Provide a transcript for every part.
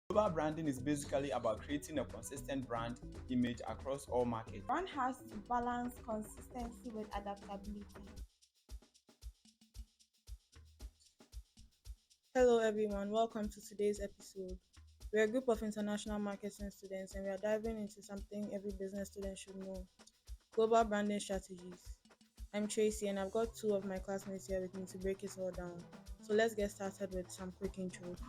Global branding is basically about creating a consistent brand image across all markets. Brand has to balance consistency with adaptability. Hello, everyone. Welcome to today's episode. We're a group of international marketing students and we are diving into something every business student should know: global branding strategies. I'm Tracy and I've got two of my classmates here with me to break it all down. So let's get started with some quick intros.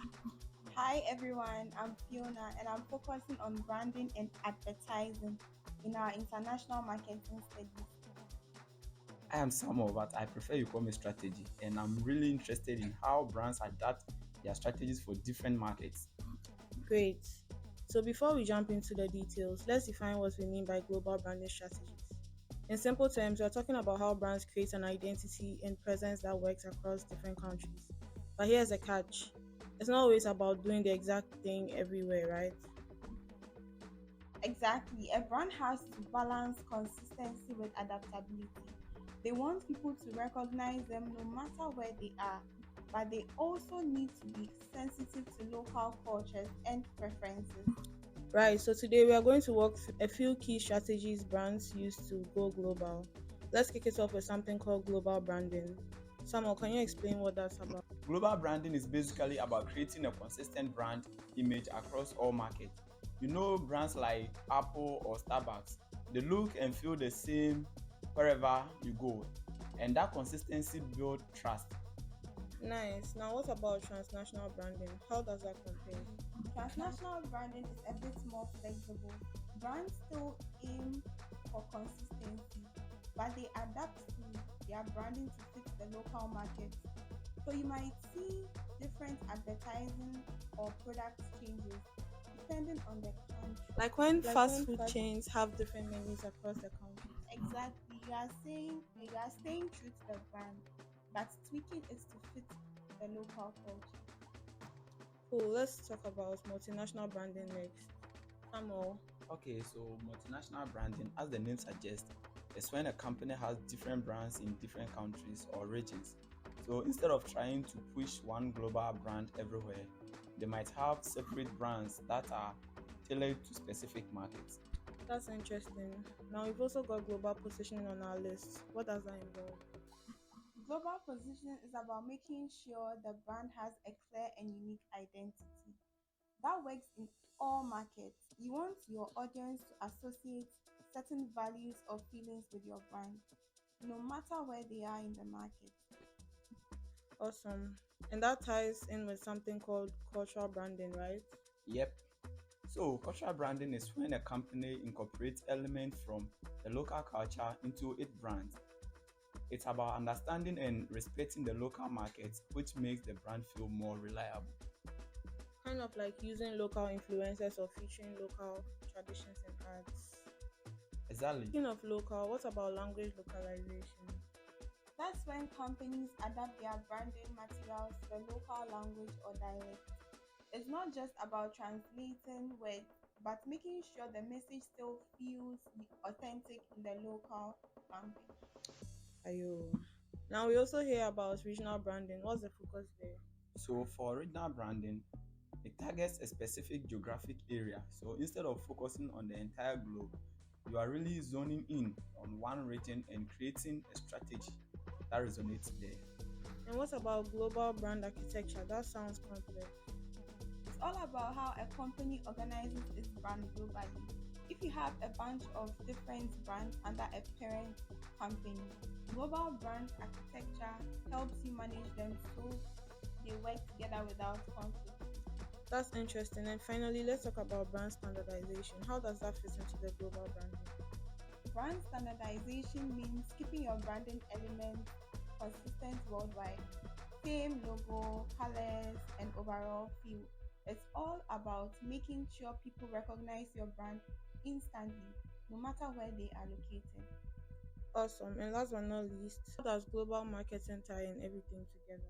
Hi everyone, I'm Fiona and I'm focusing on branding and advertising in our international marketing studies. I am Samuel, but I prefer you call me strategy, and I'm really interested in how brands adapt their strategies for different markets. Great. So before we jump into the details, let's define what we mean by global branding strategies. In simple terms, we're talking about how brands create an identity and presence that works across different countries. But here's a catch: it's not always about doing the exact thing everywhere, right? Exactly, a brand has to balance consistency with adaptability. They want people to recognize them no matter where they are, but they also need to be sensitive to local cultures and preferences. Right, so today we are going to walk through a few key strategies brands use to go global. Let's kick it off with something called global branding. Samuel, can you explain what that's about? Global branding is basically about creating a consistent brand image across all markets. You know, brands like Apple or Starbucks, they look and feel the same wherever you go, and that consistency builds trust. Nice. Now, what about transnational branding? How does that compare? Transnational branding is a bit more flexible. Brands still aim for consistency, but they adapt to their branding to fit the local market. So you might see different advertising or product changes depending on the country. Like when Like fast when food first chains have different menus across the countries. exactly you are staying true to the brand, but tweaking it to fit the local culture. Cool, let's talk about multinational branding next. Samuel. Okay, so multinational branding, as the name suggests, is when a company has different brands in different countries or regions. So instead of trying to push one global brand everywhere, they might have separate brands that are tailored to specific markets. That's interesting. Now we've also got global positioning on our list. What does that involve? Global positioning is about making sure the brand has a clear and unique identity. That works in all markets. You want your audience to associate certain values or feelings with your brand, no matter where they are in the market. Awesome. And that ties in with something called cultural branding, right? Yep. So cultural branding is when a company incorporates elements from the local culture into its brand. It's about understanding and respecting the local market, which makes the brand feel more reliable. Kind of like using local influencers or featuring local traditions in ads. Exactly. Speaking of local, what about language localization? That's when companies adapt their branding materials to the local language or dialect. It's not just about translating words, but making sure the message still feels authentic in the local language. Ayo. Now we also hear about regional branding. What's the focus there? So for regional branding, it targets a specific geographic area. So instead of focusing on the entire globe, you are really zoning in on one region and creating a strategy that resonates there. And what about global brand architecture? That sounds complex. It's all about how a company organizes its brand globally. If you have a bunch of different brands under a parent company, global brand architecture helps you manage them so they work together without conflict. That's interesting. And finally, let's talk about brand standardization. How does that fit into the global branding? Brand standardization means keeping your branding elements consistent worldwide. Same logo, colors, and overall feel. It's all about making sure people recognize your brand instantly, no matter where they are located. Awesome. And last but not least, how does global marketing tie in everything together?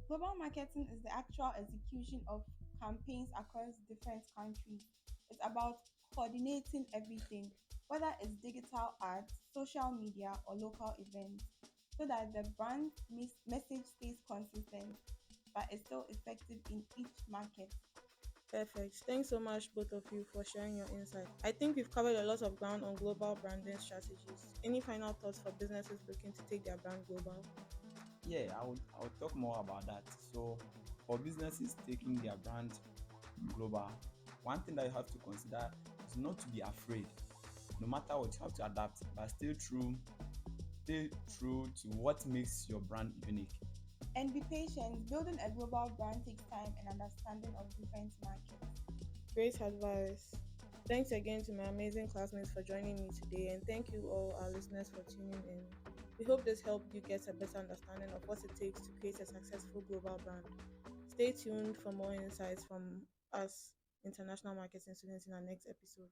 Global marketing is the actual execution of campaigns across different countries. It's about coordinating everything, whether it's digital ads, social media, or local events, so that the brand message stays consistent but is still effective in each market. Perfect. Thanks so much, both of you, for sharing your insight. I think we've covered a lot of ground on global branding strategies. Any final thoughts for businesses looking to take their brand global? Yeah, I would talk more about that. So, for businesses taking their brand global, one thing that you have to consider is not to be afraid. No matter what, you have to adapt, but stay true to what makes your brand unique. And be patient. Building a global brand takes time and understanding of different markets. Great advice. Thanks again to my amazing classmates for joining me today, and thank you all, our listeners, for tuning in. We hope this helped you get a better understanding of what it takes to create a successful global brand. Stay tuned for more insights from us, international marketing students, in our next episode.